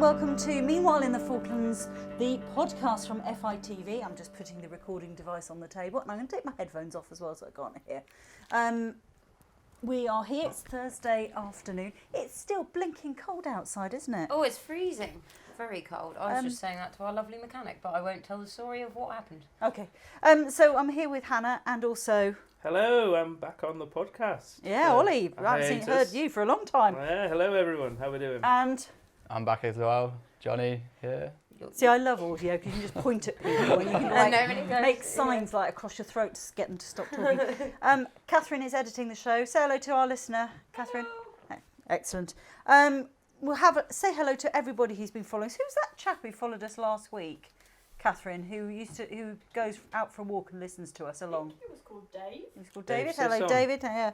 welcome to Meanwhile in the Falklands, the podcast from FITV. I'm just putting the recording device on the table and I'm going to take my headphones off as well so I can't hear. We are here, it's Thursday afternoon. It's still blinking cold outside, isn't it? Oh, it's freezing. Very cold. I was just saying that to our lovely mechanic, but I won't tell the story of what happened. Okay. So I'm here with Hannah and also... Hello, I'm back on the podcast. Yeah, Olly. I haven't heard you for a long time. Yeah, hello everyone. How are we doing? And... I'm back as well. Jonny here. See, I love audio because you can just point at people and you can make signs like across your throat to get them to stop talking. Catherine is editing the show. Say hello to our listener, Catherine. Hello. Excellent. We'll say hello to everybody who's been following us. Who's that chap who followed us last week? Catherine, who goes out for a walk and listens to us along. It was called Dave. It was called David. Hello, David. Yeah.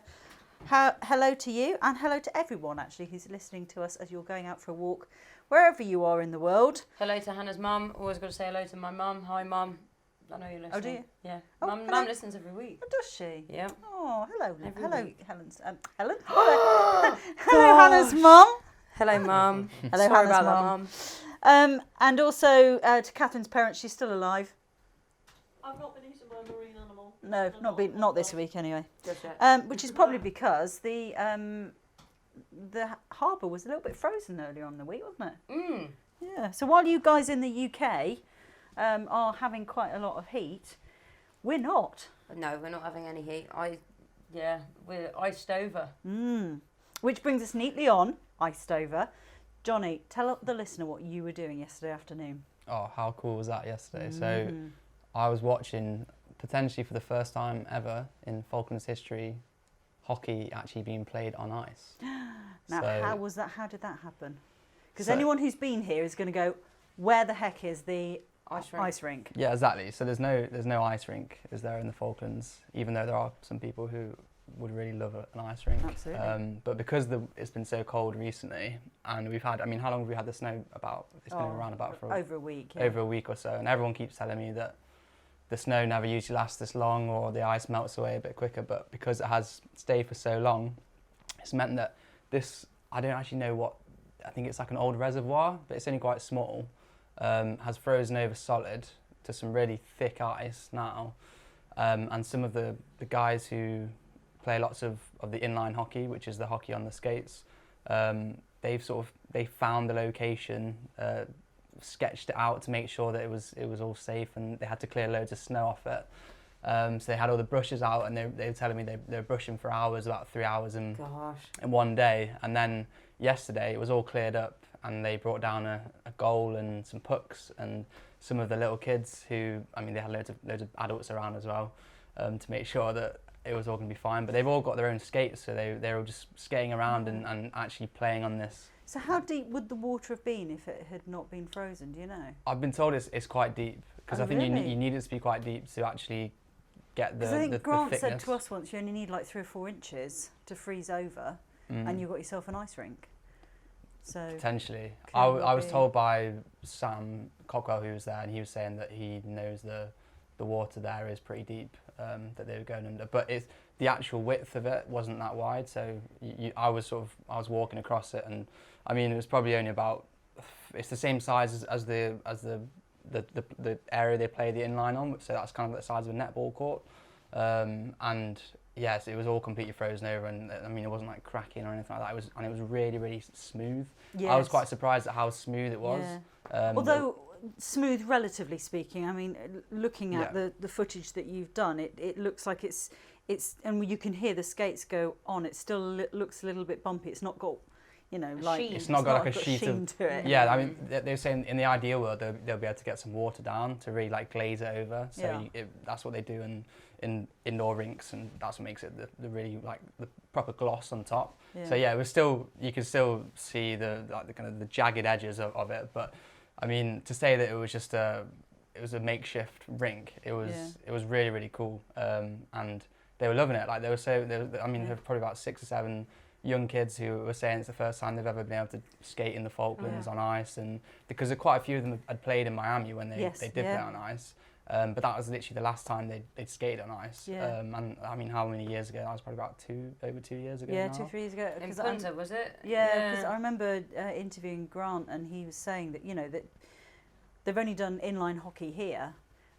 Hello to you and hello to everyone actually who's listening to us as you're going out for a walk wherever you are in the world. Hello to Hannah's mum. Always got to say hello to my mum. Hi, mum. I know you're listening. Oh, do you? Yeah. Oh, Mum listens every week. Oh, does she? Yeah. Oh, hello. Every week. Helen's. Helen? Hello, Hannah's mum. Hello, mum. Hello, Sorry Hannah's about that, mum. And also to Catherine's parents, she's still alive. I've not been eaten by a marine animal. No, not this week anyway. Just yet. Which is probably because the harbour was a little bit frozen earlier on in the week, wasn't it? Mm. Yeah. So while you guys in the UK are having quite a lot of heat, we're not. No, we're not having any heat. We're iced over. Which brings us neatly on, iced over. Jonny, tell the listener what you were doing yesterday afternoon. Oh, how cool was that yesterday? So I was watching, potentially for the first time ever in Falklands history, hockey actually being played on ice. Now, how did that happen? Because anyone who's been here is going to go, where the heck is the ice rink? Yeah, exactly. So there's no ice rink, is there, in the Falklands, even though there are some people who would really love an ice rink. Absolutely. But because it's been so cold recently, and we've had, how long have we had the snow about? It's been around about for over a week. Yeah. Over a week or so, and everyone keeps telling me that the snow never usually lasts this long or the ice melts away a bit quicker, but because it has stayed for so long, it's meant that this, I don't actually know what, I think it's like an old reservoir, but it's only quite small, has frozen over solid to some really thick ice now. And some of the guys who play lots of the inline hockey, which is the hockey on the skates, they found the location, sketched it out to make sure that it was all safe, and they had to clear loads of snow off it. So they had all the brushes out, and they were telling me they were brushing for hours, about 3 hours in one day. And then yesterday it was all cleared up, and they brought down a goal and some pucks, and some of the little kids who, they had loads of adults around as well, to make sure that it was all going to be fine. But they've all got their own skates, so they were just skating around and actually playing on this. So how deep would the water have been if it had not been frozen, do you know? I've been told it's quite deep, because I think you need it to be quite deep to actually get the thickness. Because I think Grant said to us once you only need like 3 or 4 inches to freeze over and you've got yourself an ice rink. So potentially. I was told by Sam Cockwell, who was there, and he was saying that he knows the water there is pretty deep, that they were going under. But the actual width of it wasn't that wide, so I was walking across it, and it was probably only about, it's the same size as the area they play the inline on, so that's kind of the size of a netball court. And yes, it was all completely frozen over, and it wasn't like cracking or anything like that. It was really, really smooth. Yes. I was quite surprised at how smooth it was. Yeah. Although smooth, relatively speaking. Looking at the footage that you've done, it looks like it's, and you can hear the skates go on. It still looks a little bit bumpy. It's not got, it's not got like a sheet to it. Yeah, they were saying in the ideal world they'll be able to get some water down to really like glaze it over. So that's what they do in indoor rinks, and that's what makes it the really like the proper gloss on top. Yeah. So it was still, you could still see the kind of the jagged edges of it, but to say that it was just a makeshift rink, it was really, really cool, and they were loving it. Like there were probably about 6 or 7 young kids who were saying it's the first time they've ever been able to skate in the Falklands on ice, and because quite a few of them had played in Miami when they did play on ice, But that was literally the last time they'd skated on ice. Yeah. And I mean, how many years ago? That was probably about over 2 years ago. Yeah, now. 2-3 years ago. In Punta, was it? Yeah, because I remember interviewing Grant, and he was saying that that they've only done inline hockey here,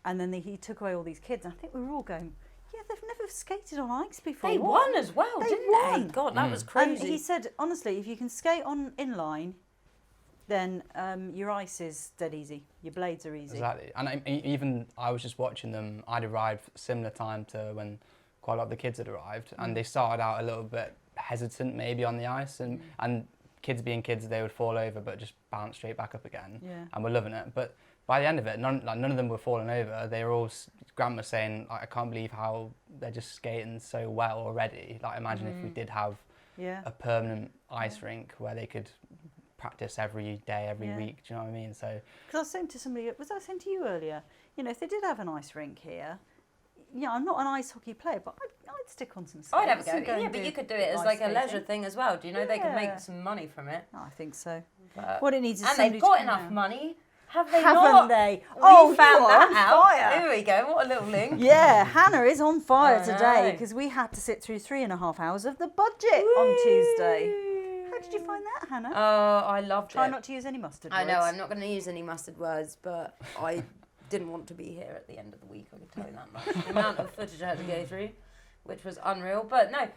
and then he took away all these kids. And I think we were all going, yeah, they've never skated on ice before. They won as well, didn't they? God, that was crazy. And he said, honestly, if you can skate on inline, then your ice is dead easy. Your blades are easy. Exactly. And I was just watching them. I'd arrived similar time to when quite a lot of the kids had arrived, and they started out a little bit hesitant maybe on the ice, and kids being kids, they would fall over but just bounce straight back up again. Yeah. And we're loving it. But by the end of it, none of them were falling over. They were all, Grant was saying, like, I can't believe how they're just skating so well already. Like, imagine if we did have a permanent ice rink where they could practice every day, every week. Do you know what I mean? So, because I was saying to somebody, was I saying to you earlier? If they did have an ice rink here, I'm not an ice hockey player, but I'd stick on some skates. I'd have a go. Yeah, but you could do it as like a leisure thing as well. Do you know they could make some money from it? I think so. But what it needs is and somebody they've got to come enough round. money. Have they Haven't not? they? We found found that out. Fire. Here we go. What a little link. Yeah, Hannah is on fire I today know. because we had to sit through 3.5 hours of the budget on Tuesday. How did you find that, Hannah? Oh, I loved Try it. not to use any mustard I words. know, I'm not going to use any mustard words, but I didn't want to be here at the end of the week, I can tell you that much. The amount of footage I had to go through, which was unreal. But no,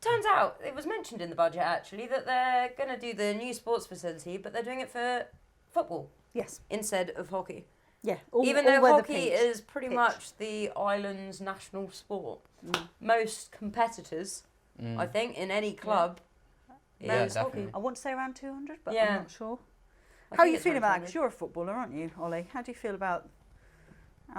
turns out, it was mentioned in the budget actually, that they're going to do the new sports facility, but they're doing it for football. Yes. Instead of hockey. Yeah. Even though hockey is pretty much the island's national sport. Most competitors, I think, in any club is hockey. I want to say around 200, but Yeah. I'm not sure. I How are think you it's feeling around about it? Because you're a footballer, aren't you, Ollie? How do you feel about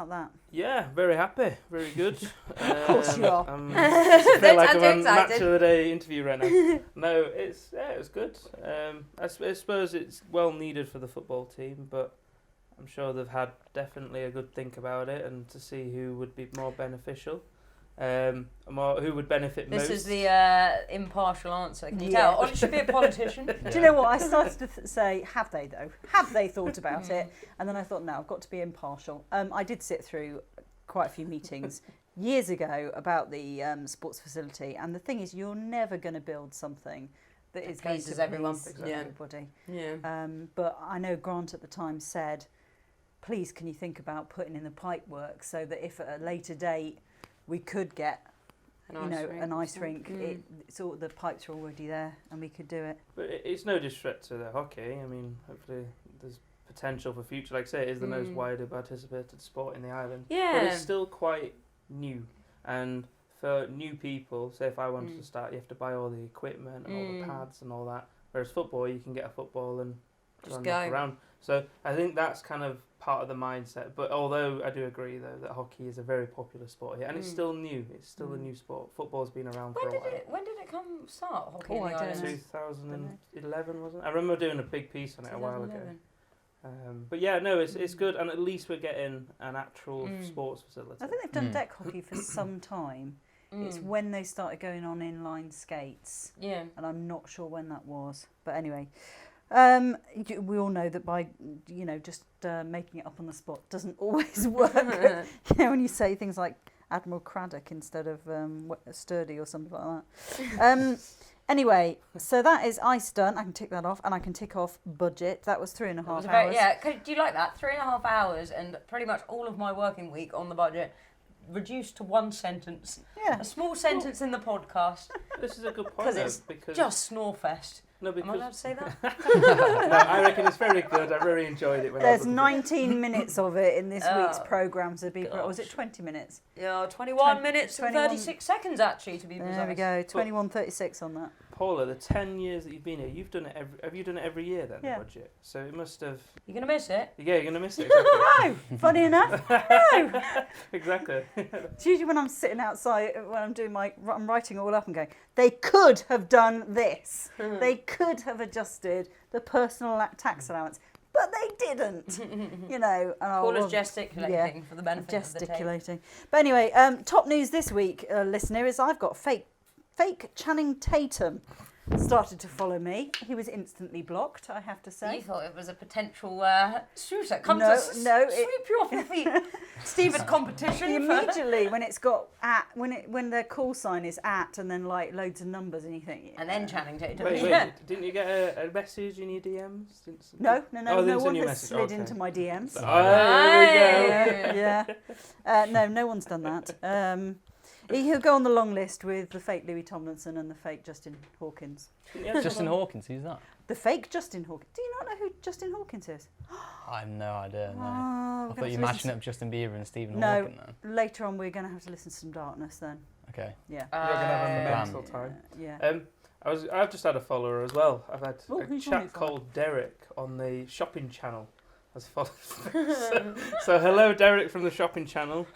that? Yeah, very happy, very good. Of course you are. I feel like Don't I'm on sound Match excited. of the Day interview right now. No, it was good. I suppose it's well needed for the football team, but I'm sure they've had definitely a good think about it and to see who would be more beneficial. Who would benefit most. This is the impartial answer. Can you tell? Ollie should be a politician. Do you know what? I started to say, have they though? Have they thought about it? And then I thought, no, I've got to be impartial. I did sit through quite a few meetings years ago about the sports facility, and the thing is, you're never going to build something that is going pleases to everyone. please Yeah. everybody. Yeah. But I know Grant at the time said, please, can you think about putting in the pipe work so that if at a later date we could get an ice rink, so the pipes are already there and we could do it. But it's no disrespect to the hockey. I mean, hopefully there's potential for future. Like I say, it is the most widely participated sport in the island. Yeah. But it's still quite new. And for new people, say if I wanted to start, you have to buy all the equipment and all the pads and all that. Whereas football, you can get a football and Just run go. around. So I think that's kind of part of the mindset. But although I do agree, though, that hockey is a very popular sport here. And it's still new. It's still a new sport. Football's been around for a while. When did it start, hockey Oh, in the I don't islands? know. 2011, wasn't it? I remember doing a big piece on it a while ago. 2011. But yeah, no, it's good. And at least we're getting an actual sports facility. I think they've done deck hockey for some time. It's when they started going on inline skates. Yeah. And I'm not sure when that was. But anyway, we all know that by, just making it up on the spot doesn't always work. When you say things like Admiral Craddock instead of Sturdy or something like that. Anyway, so that is ice done. I can tick that off, and I can tick off budget. That was 3.5 hours. Do you like that? 3.5 hours and pretty much all of my working week on the budget reduced to one sentence. Yeah. A small sentence in the podcast. This is a good point, Because though, it's because just Snorefest. no, Am I allowed because to say that? no, I reckon it's very good. I really enjoyed it. When There's I was looking 19 minutes of it in this week's Oh, programme, so be, or was it gosh. 20 minutes? Yeah, 21 minutes and 21 36 seconds actually, to be precise. There we go, 21:36 on that. Paula, the 10 years that you've been here, you've done it have you done it every year then, Yeah. the budget? So it must have... You're going to miss it? Yeah, you're going to miss it. Exactly. No, funny enough, no. Exactly. It's usually when I'm sitting outside, when I'm writing all up and going, they could have done this. They could have adjusted the personal tax allowance, but they didn't. And Paula's gesticulating for the benefit of the tape. gesticulating. But anyway, top news this week, listener, is I've got fake Channing Tatum started to follow me. He was instantly blocked, I have to say. You thought it was a potential shooter. Come No, to sweep you off your feet. Stephen competition. Immediately when it's got when the call sign is at and then like loads of numbers and you think And then Channing Tatum. Wait, didn't you get a message in your DMs? No Oh, one your has message. slid Okay. into my DMs. Oh, there we go. Yeah. No one's done that. He'll go on the long list with the fake Louis Tomlinson and the fake Justin Hawkins. Justin Hawkins, who's that? The fake Justin Hawkins. Do you not know who Justin Hawkins is? I have no idea. No. Oh, I thought you were matching up Justin Bieber and Stephen No, Hawking then. later on we're going to have to listen to some Darkness then. Okay. Yeah. You're going to have a Plan. mental time. Yeah. I've just had a follower as well. I've had Oh, a who's chap you called Derek on the shopping channel has followed. so hello, Derek from the shopping channel.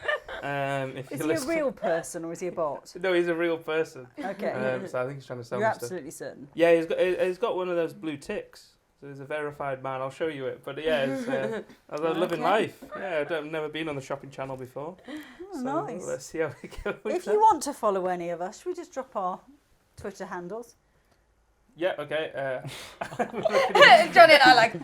If Is you're he a listening. real person or is he a bot? No, he's a real person. Okay. So I think he's trying to sell You're me stuff. absolutely certain. Yeah, he's got one of those blue ticks. So he's a verified man. I'll show you it. But yeah, I was living life. Yeah, I've never been on the shopping channel before. Oh, So nice. let's see how we go. With If that. you want to follow any of us, should we just drop our Twitter handles? Yeah, okay. Jonny and I are like,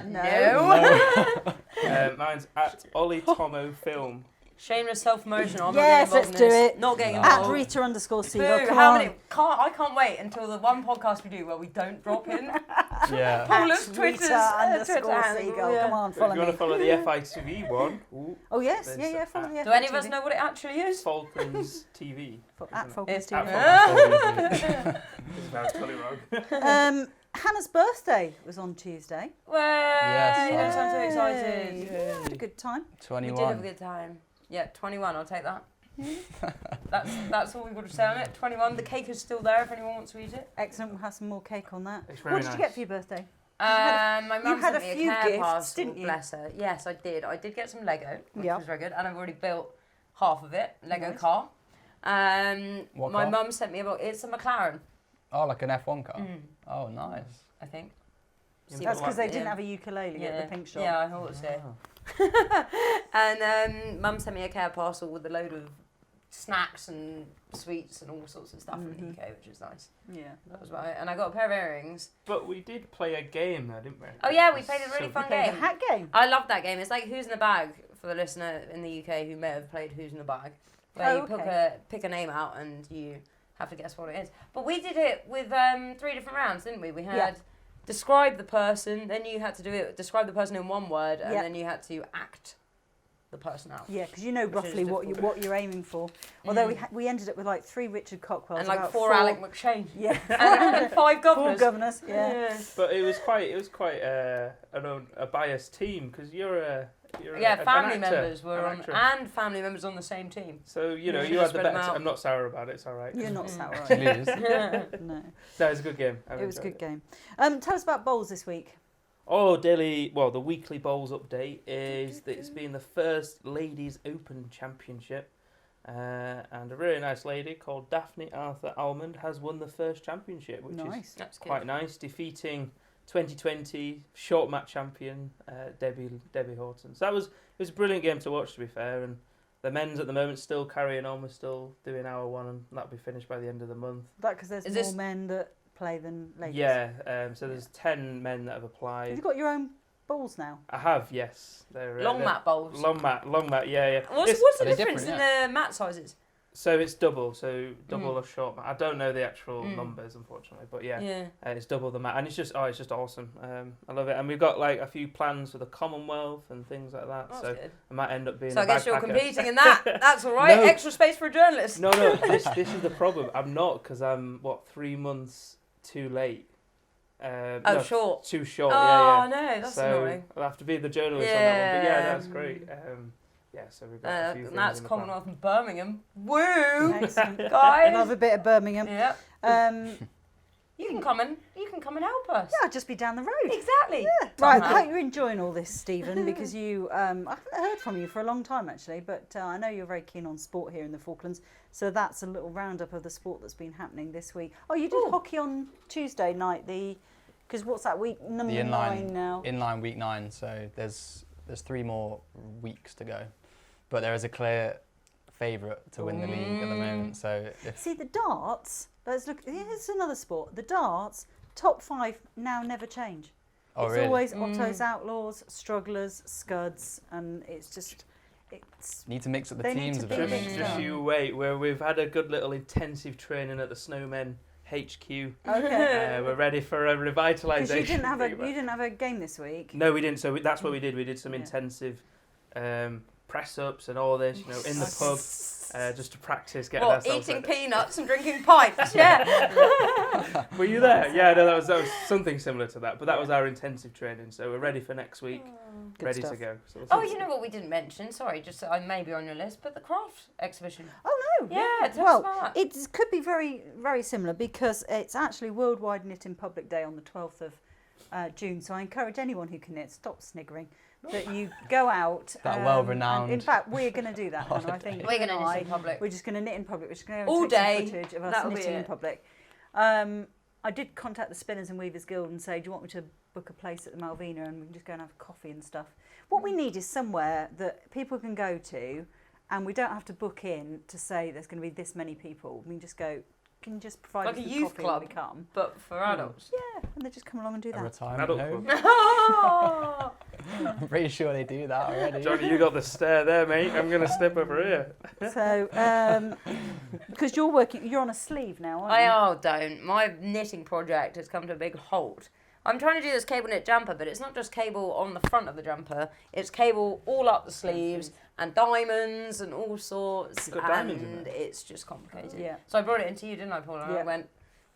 no. Mine's at Ollie Tomo Film. Shameless self-promotion. I'm Yes, not let's getting do involved in this. it. Not getting At involved. Rita_Seagull. Boo, Come how on. many? I can't wait until the one podcast we do where we don't drop in Yeah. Paula's At Twitter's Rita_Seagull. handle. Come on, If follow you want me. to follow the FITV one, Oh yes, There's yeah, follow the Do any of us FTV. know what it actually is? Falklands TV. At isn't it? Falklands It's TV. At This is now totally wrong. Hannah's birthday was on Tuesday. Well, Yes, you don't I- sound so Yay. excited. Yeah, had a good time. We 21. did have a good time. Yeah, 21, I'll take that. That's all we've got to say on it. 21, the cake is still there if anyone wants to eat it. Excellent. We'll have some more cake on that. It's What very did you nice. get for your birthday? My mum had sent a me few a care gifts, parcel, didn't you? bless her. Yes, I did. I did get some Lego, which Yeah. was very good, and I've already built half of it, Lego Nice. car. What My car? mum sent me it's a McLaren, Oh, like an F1 car? Oh, nice. I think. Yeah, That's because they Yeah. didn't have a ukulele at the pink shop. Yeah, I thought so. And mum sent me a care parcel with a load of snacks and sweets and all sorts of stuff from the UK, which is nice. Yeah. That was about it. And I got a pair of earrings. But we did play a game though, didn't we? Oh yeah, we played a really So- fun Okay, the game. hat game. I love that game. It's like Who's in the Bag for the listener in the UK who may have played Who's in the Bag, where Oh, you okay. pick a name out and you have to guess what it is. But we did it with 3 different rounds, didn't we? We had Yeah. describe the person, then you had to do it. Describe the person in one word, and Yeah. then you had to act the person out. Yeah, because you know Which is roughly what difficult. you're aiming for. Although we ended up with like 3 Richard Cockwells And like about 4 Alec McShane. Yeah. And 5 4 governors. governors. Yeah. But it was quite a biased team because you're Yeah, an family actor, members were an on, actress. and family members on the same team. So you know Yeah. you had the Spread 'em better. out. I'm not sour about it. It's all right. You're not sour. She lose. No, No, it's a good game. I've it was a enjoyed good game. Tell us about bowls this week. Oh, the weekly bowls update is that it's been the first Ladies Open Championship, and a really nice lady called Daphne Arthur Almond has won the first championship, which is Nice. That's good. quite nice, defeating 2020 short match champion Debbie Horton. So it was a brilliant game to watch, to be fair. And the men's at the moment still carrying on. We're still doing hour 1, and that'll be finished by the end of the month. That because there's Is more this- men that play than ladies. Yeah, so there's 10 men that have Have applied. you got your own bowls now? I have, yes. They're Long they're- mat bowls. Long mat, yeah. What's It's- the Are they difference different, in the mat sizes? So it's double or short mat. I don't know the actual Mm. numbers, unfortunately, but yeah, Yeah. it's double the mat, and it's just awesome. I love it, and we've got like a few plans for the Commonwealth and things like that. That's So good. I might end up being. So a I guess you're bagpacker. competing in that. That's all right. No. Extra space for a journalist. No, this is the problem. I'm not because I'm 3 months too late. No, Short. Too short. Oh yeah. no, that's so annoying. I'll have to be the journalist on that one. But yeah, Yeah. that's great. Yeah, so we've got a few things And that's in the plan. Commonwealth and Birmingham. Woo, Excellent. guys. Another bit of Birmingham. Yeah. Um, You can come and help us. yeah, I'll just be down the road. Exactly. Right, I Somehow. hope you're enjoying all this, Stephen, because you, I haven't heard from you for a long time actually, but I know you're very keen on sport here in the Falklands, so that's a little roundup of the sport that's been happening this week. Oh, you did Ooh. hockey on Tuesday night, because what's that week, number The 9 now? Inline week 9, so there's 3 more weeks to go. But there is a clear favourite to win the league at the moment. So See, the darts, let's look, here's another sport. The darts, top 5 now never change. Oh, It's really? always Otto's Outlaws, Strugglers, Scuds, and it's just, Need to mix up the They need teams to a be bit. mixed Just up. you wait, where we've had a good little intensive training at the Snowmen HQ. Okay. We're ready for a revitalisation. Because you didn't have a game this week. No, we didn't. So that's what we did. We did some intensive press ups and all this, in the pub, just to practice getting ourselves eating ready. peanuts and drinking pints? Yeah. Were you there? Yeah, no, that was something similar to that. But that was our intensive training. So we're ready for next week. Good Ready stuff. to go. So Oh, you know what we didn't mention? Sorry, just maybe on your list, but the craft exhibition. Oh no! Yeah, tell us Well, about that. it could be very, very similar because it's actually Worldwide Knitting Public Day on the 12th of June. So I encourage anyone who can knit, stop sniggering, that you go out. That well-renowned and in fact, we're going to do that. Hannah. I think We're going you to and knit in public. We're just going to knit in public. We're just going to All take some day. footage of us That'll be knitting in it. public. I did contact the Spinners and Weavers Guild and say, do you want me to book a place at the Malvina and we can just go and have coffee and stuff. What we need is somewhere that people can go to and we don't have to book in to say there's going to be this many people. We can just go, can you just provide Like us a with youth coffee club. when we come? But for adults. Yeah, and they just come along and do a that. retirement Adult home. club. Oh. I'm pretty sure they do that already. Johnny, you got the stare there, mate. I'm going to step over here. So, because you're on a sleeve now, aren't you? Oh, don't. My knitting project has come to a big halt. I'm trying to do this cable knit jumper, but it's not just cable on the front of the jumper. It's cable all up the sleeves and diamonds and all sorts. You've got diamonds in And there. it's just complicated. Yeah. So I brought it into you, didn't I, Paula? And Yeah. I went,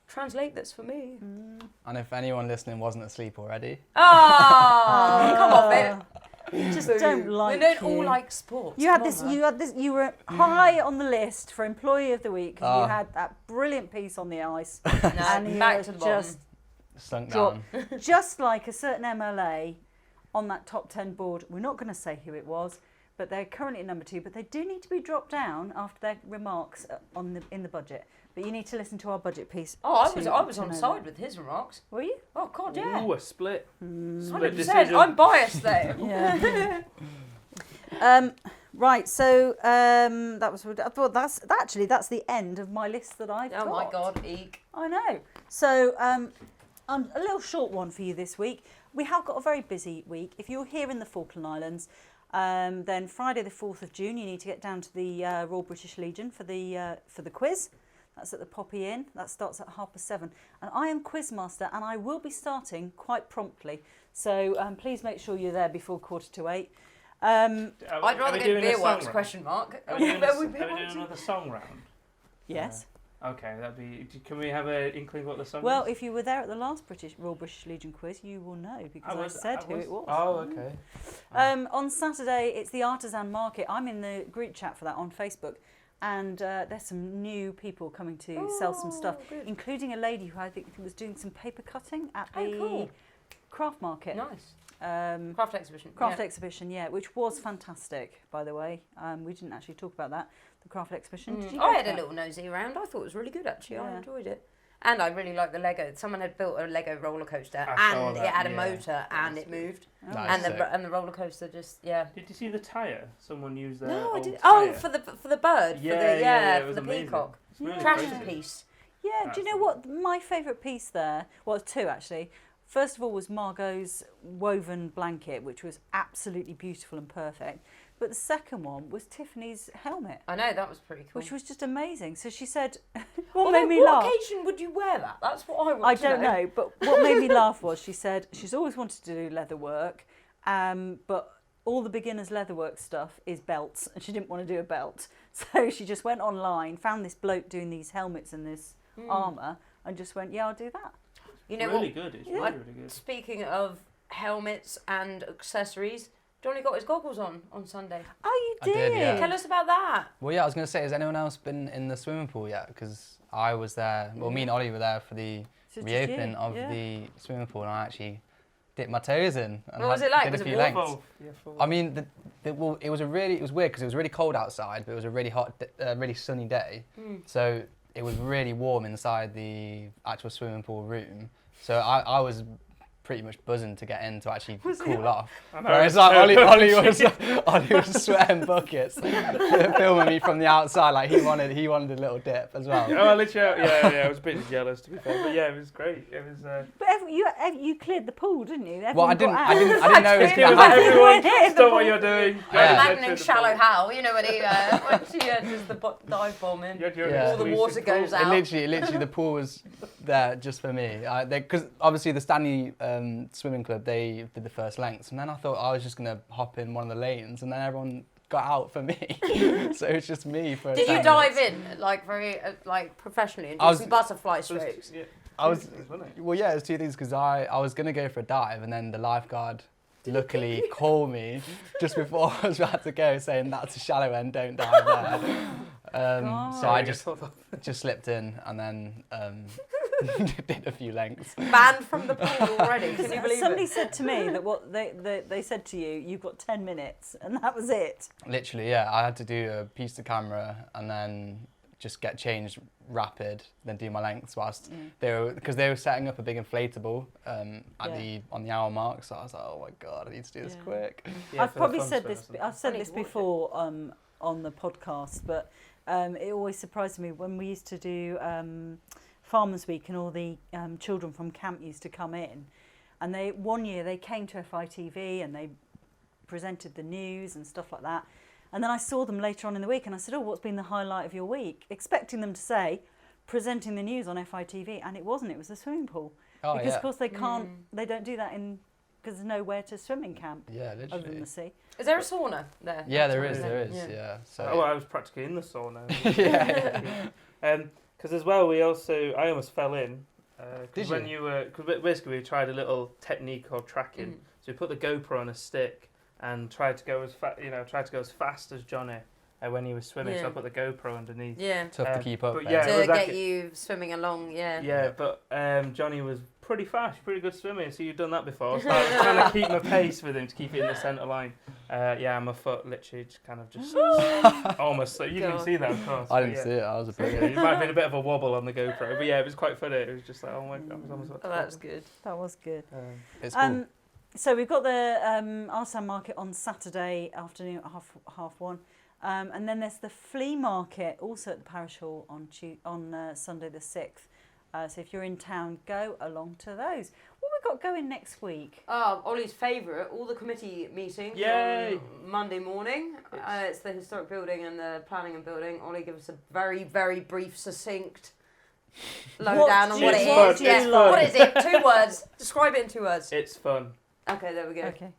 translate this for me. And if anyone listening wasn't asleep already, Oh, come off it. You just don't like We don't you. all like sports. You had Come this. on, man. You were high on the list for Employee of the Week because Oh. you had that brilliant piece on the ice, No, and you back were to the bottom. just sunk Drop. down. just like a certain MLA on that top 10 board. We're not going to say who it was, but they're currently at number 2. But they do need to be dropped down after their remarks in the budget. But you need to listen to our budget piece. Oh, I to- was to on know side that. with his remarks. Were you? Oh, God, yeah. Ooh, a split. Split 100%. decision. I'm biased there. Yeah. Right. So that was. Well, that's the end of my list that I've got. Oh, my God, eek. I know. So, a little short one for you this week. We have got a very busy week. If you're here in the Falkland Islands, then Friday the 4th of June, you need to get down to the Royal British Legion for the quiz. That's at the Poppy Inn. That starts at 7:30. And I am quizmaster, and I will be starting quite promptly. So please make sure you're there before 7:45. I'd rather go to doing a beer song works, round? question mark. Are we doing, Are we are beer we doing works? another song round? Yes. Okay, that'd be. Can we have an inkling what the song Well, is? if you were there at the last Royal British Legion quiz, you will know because I said who it was. Oh, okay. On Saturday, it's the Artisan Market. I'm in the group chat for that on Facebook. And there's some new people coming to sell some stuff, good. including a lady who I think was doing some paper cutting at the cool. craft market. Nice. Craft Craft exhibition. exhibition, yeah, which was fantastic, by the way. We didn't actually talk about that, the craft exhibition. Did you go I to had a that? little nosy around. I thought it was really good, actually. I Yeah. enjoyed it. And I really liked the Lego. Someone had built a Lego roller coaster I saw and it that, had a yeah. motor and it moved. Oh. Nice. And the roller coaster just, yeah. Did you see the tyre? Someone used their No, I old did. tyre. Oh, for the bird. Yeah, it for was the amazing. peacock. It's really Trash crazy. piece. Yeah, do you know what? My favourite piece there, well, two actually. First of all was Margot's woven blanket, which was absolutely beautiful and perfect. But the second one was Tiffany's helmet, I know, that was pretty cool. which was just amazing. So she said, Although, what made me what laugh? occasion would you wear that? That's what I want I to don't know, but what made me laugh was she said she's always wanted to do leather work, but all the beginners leatherwork stuff is belts, and she didn't want to do a belt. So she just went online, found this bloke doing these helmets and this armour, and just went, yeah, I'll do that. You know really what? good. It's Yeah. really, really good. Speaking of helmets and accessories, Johnny got his goggles on Sunday. Oh, you I did, yeah. Tell us about that. Well, yeah, I was going to say, has anyone else been in the swimming pool yet? Because I was there, well, me and Ollie were there for the So did reopening you? of Yeah. the swimming pool, and I actually dipped my toes in. And What was it like? did Was a it few warm? lengths. I mean, well, it was weird because it was really cold outside, but it was a really hot, really sunny day. So it was really warm inside the actual swimming pool room. So I was pretty much buzzing to get in to actually cool off. I know, Whereas like Ollie was sweating buckets, filming me from the outside. Like he wanted a little dip as well. Oh, literally, yeah. I was a bit jealous to be fair, but yeah, it was great. It was. But you cleared the pool, didn't you? Well, I didn't know it was It was going to like, happen. everyone, stop what you're doing. I'm imagining Shallow Hal, you know, when she does the dive bombing, all the water goes out. Literally, the pool was there just for me. Because obviously the Stanley Swimming Club, they did the first lengths, and then I thought I was just going to hop in one of the lanes, and then everyone got out for me. So it was just me for. Did you dive in like very professionally and do some butterfly strokes? Well, yeah, it was two things because I was going to go for a dive, and then the lifeguard luckily called me just before I was about to go, saying that's a shallow end, don't dive there. So I just slipped in and then did a few lengths. Banned from the pool already. Can you believe Somebody it? said to me that what they said to you, you've got 10 minutes, and that was it. Literally, yeah. I had to do a piece to camera and then just get changed rapid, then do my lengths whilst they were setting up a big inflatable on the hour mark. So I was like, oh my god, I need to do this quick. Yeah, I've said this before on the podcast, but it always surprised me when we used to do Farmers Week and all the children from camp used to come in, and one year they came to FITV and they presented the news and stuff like that. And then I saw them later on in the week and I said, oh, what's been the highlight of your week? Expecting them to say, presenting the news on FITV, and it wasn't, it was the swimming pool. Oh, because of course they don't do that because there's nowhere to swim in camp other than the sea. Is there a sauna there? Yeah, there is, yeah. So. Oh, I was practically in the sauna. yeah. Because as well, I almost fell in. Did when you? Because basically we tried a little technique called tracking. So we put the GoPro on a stick and tried to go as fast as Jonny when he was swimming. So I put the GoPro underneath. Yeah. Tough to keep up. But to get you swimming along. Yeah. Yeah, but Jonny was pretty fast, pretty good swimming. So you've done that before. So I was trying to keep my pace with him to keep it in the centre line. My foot literally just almost. So you can see that, of course. I didn't see it. I was a bit. It might have been a bit of a wobble on the GoPro, but yeah, it was quite funny. It was just like, oh my god, I was almost about to that's good. That was good. It's cool. So we've got the Arsene market on Saturday afternoon at half one. And then there's the flea market also at the Parish Hall on Sunday the 6th. So if you're in town, go along to those. What have we got going next week? Ollie's favourite, all the committee meetings on Monday morning. It's the historic building and the planning and building. Ollie, give us a very, very brief, succident lowdown on what it is. Yeah. What is it? 2 words. Describe it in 2 words. It's fun. Okay, there we go. Okay.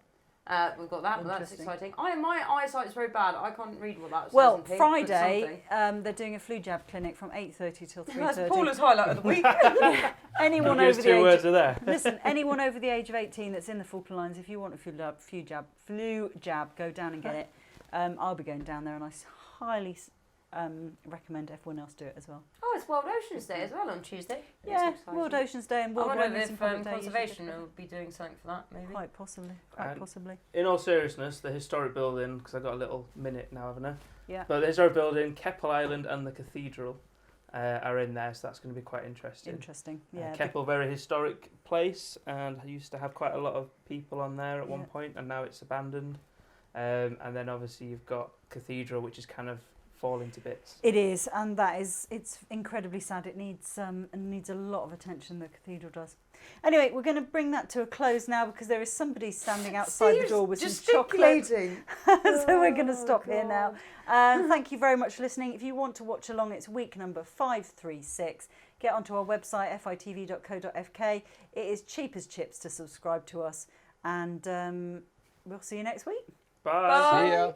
We've got that. That's exciting. My eyesight's very bad. I can't read what that says. Well, in pink, Friday, they're doing a flu jab clinic from 8:30 till 3:30. That's Paula's highlight of the week. Anyone over the 2 age words are there. Listen, anyone over the age of 18 that's in the Falkland Islands, if you want a flu jab, go down and get it. I'll be going down there, and I highly recommend everyone else do it as well. Oh, it's World Oceans Day as well on Tuesday. Yeah, World Oceans Day and World I wonder Wellness if and Public Day. Conservation will be doing something for that, maybe. Quite possibly. In all seriousness, the historic building, because I've got a little minute now, haven't I? Yeah. But the historic building, Keppel Island and the cathedral are in there, so that's going to be quite interesting. Yeah. Keppel, very historic place, and I used to have quite a lot of people on there at one point, and now it's abandoned. And then obviously you've got cathedral, which is kind of falling to bits. It is, and it's incredibly sad. It needs a lot of attention, the cathedral does. Anyway, we're going to bring that to a close now because there is somebody standing outside the door with some chocolate. So we're going to stop here now. Thank you very much for listening. If you want to watch along, it's week number 536. Get onto our website, fitv.co.fk. It is cheap as chips to subscribe to us, and we'll see you next week. Bye. See ya.